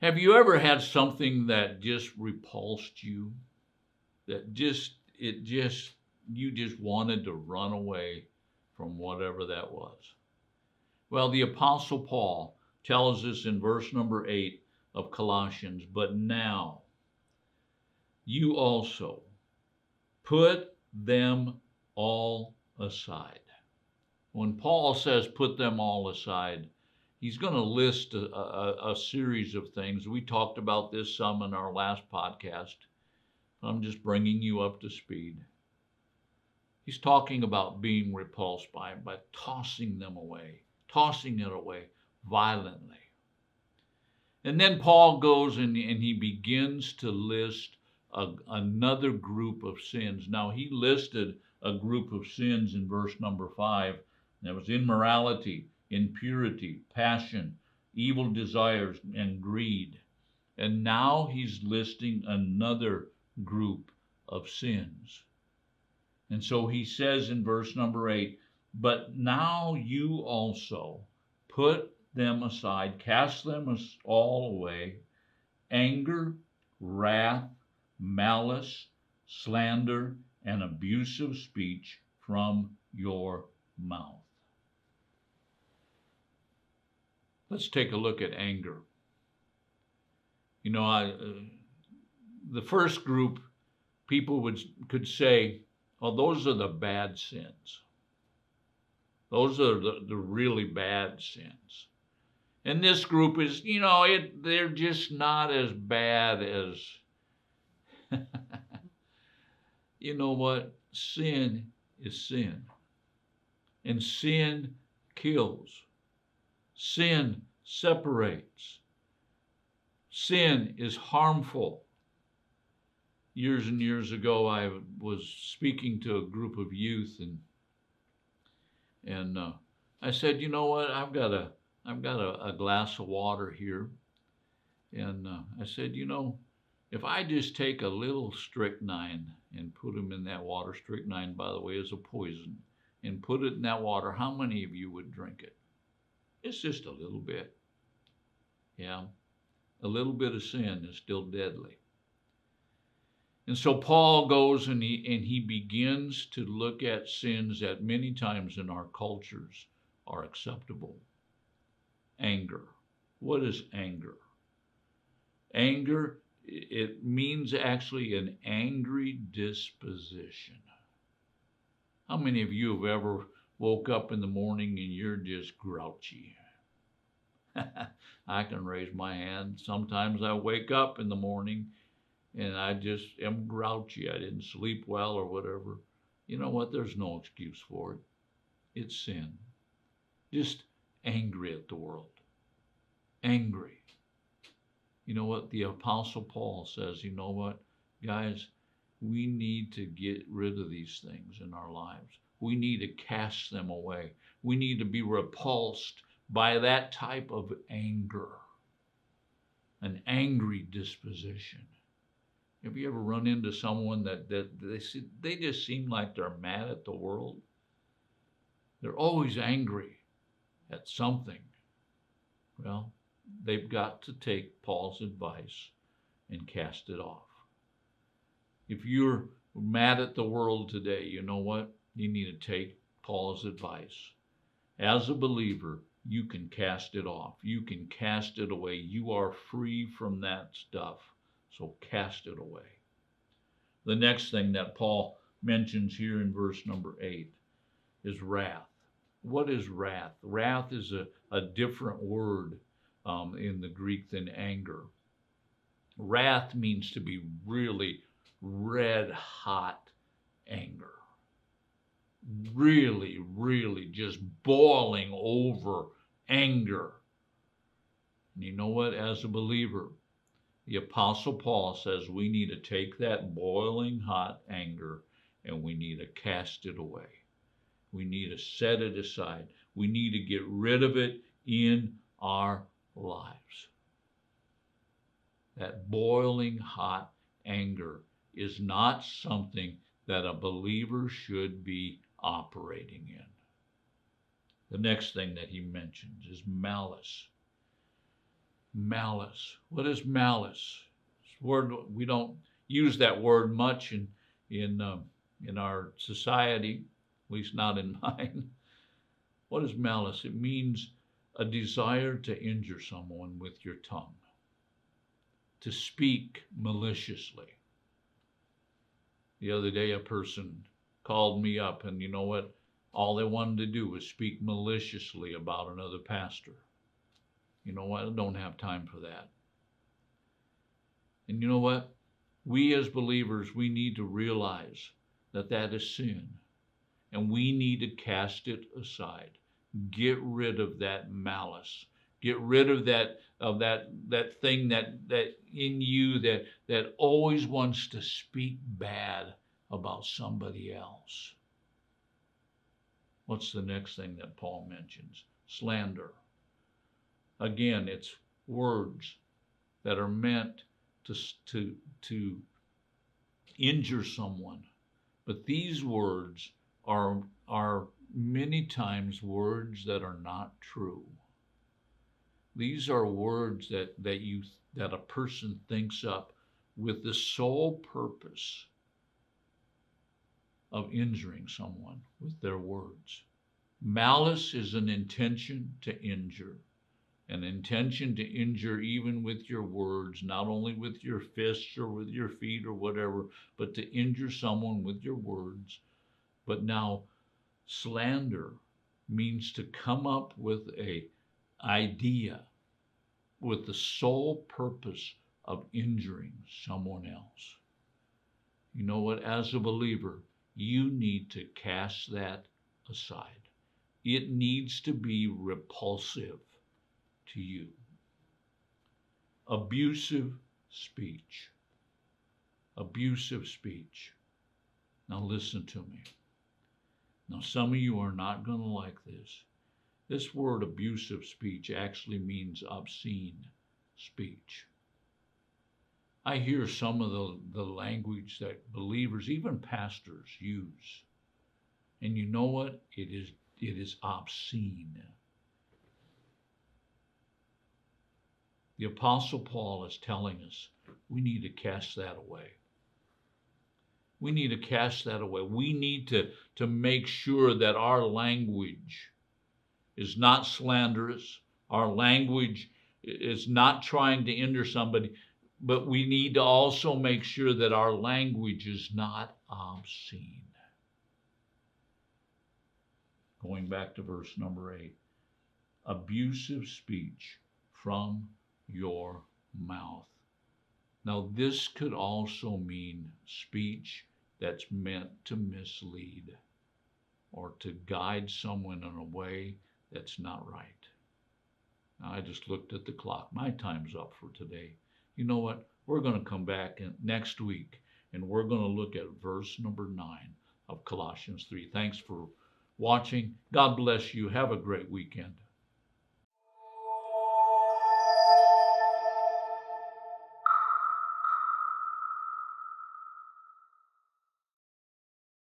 Have you ever had something that just repulsed you? That you just wanted to run away from whatever that was? Well, the Apostle Paul tells us in verse number 8 of Colossians, but now you also put them all aside. When Paul says put them all aside, he's going to list a series of things. We talked about this some in our last podcast. I'm just bringing you up to speed. He's talking about being repulsed by tossing it away violently. And then Paul goes and he begins to list another group of sins. Now, he listed a group of sins in verse number 5. That was immorality, impurity, passion, evil desires, and greed. And now he's listing another group of sins. And so he says in verse number 8, but now you also put them aside, cast them all away, anger, wrath, malice, slander, and abusive speech from your mouth. Let's take a look at anger. You know, the first group, people could say, oh, those are the bad sins. Those are the really bad sins. And this group is, they're just not as bad as, you know what? Sin is sin. And sin kills. Sin separates. Sin is harmful. Years and years ago, I was speaking to a group of youth, and I said, you know what? I've got a glass of water here, and I said, if I just take a little strychnine and put them in that water, strychnine, by the way, is a poison, and put it in that water, how many of you would drink it? It's just a little bit. Yeah, a little bit of sin is still deadly. And so Paul goes and he begins to look at sins that many times in our cultures are acceptable. Anger. What is anger? Anger, it means actually an angry disposition. How many of you have ever woke up in the morning and you're just grouchy? I can raise my hand. Sometimes I wake up in the morning and I just am grouchy. I didn't sleep well or whatever. You know what? There's no excuse for it. It's sin. Just angry at the world. Angry. You know what? The Apostle Paul says, you know what, guys? We need to get rid of these things in our lives. We need to cast them away. We need to be repulsed by that type of anger, an angry disposition. Have you ever run into someone that they just seem like they're mad at the world? They're always angry at something. Well, they've got to take Paul's advice and cast it off. If you're mad at the world today, you know what? You need to take Paul's advice. As a believer, you can cast it off. You can cast it away. You are free from that stuff. So cast it away. The next thing that Paul mentions here in verse number 8 is wrath. What is wrath? Wrath is a different word in the Greek than anger. Wrath means to be really red hot anger. Really, really just boiling over anger. And you know what? As a believer, the Apostle Paul says we need to take that boiling hot anger and we need to cast it away. We need to set it aside. We need to get rid of it in our lives. That boiling hot anger is not something that a believer should be operating in. The next thing that he mentions is malice. Malice. What is malice? Word, we don't use that word much in our society, at least not in mine. What is malice? It means a desire to injure someone with your tongue, to speak maliciously. The other day, a person called me up, and you know what? All they wanted to do was speak maliciously about another pastor. You know what? I don't have time for that. And you know what? We as believers, we need to realize that that is sin. And we need to cast it aside. Get rid of that malice. Get rid of that thing that in you that always wants to speak bad about somebody else. What's the next thing that Paul mentions? Slander. Again, it's words that are meant to injure someone. But these words are many times words that are not true. These are words that a person thinks up with the sole purpose of injuring someone with their words. Malice is an intention to injure, an intention to injure even with your words, not only with your fists or with your feet or whatever, but to injure someone with your words. But now, slander means to come up with an idea with the sole purpose of injuring someone else. You know what? As a believer, you need to cast that aside. It needs to be repulsive to you. Abusive speech. Abusive speech. Now listen to me. Now some of you are not going to like this. This word abusive speech actually means obscene speech. I hear some of the language that believers, even pastors, use. And you know what? It is obscene. The Apostle Paul is telling us we need to cast that away. We need to cast that away. We need to make sure that our language is not slanderous. Our language is not trying to injure somebody, but we need to also make sure that our language is not obscene. Going back to verse number 8. Abusive speech from your mouth. Now, this could also mean speech that's meant to mislead or to guide someone in a way that's not right. Now, I just looked at the clock. My time's up for today. You know what? We're going to come back next week, and we're going to look at verse number 9 of Colossians 3. Thanks for watching. God bless you. Have a great weekend.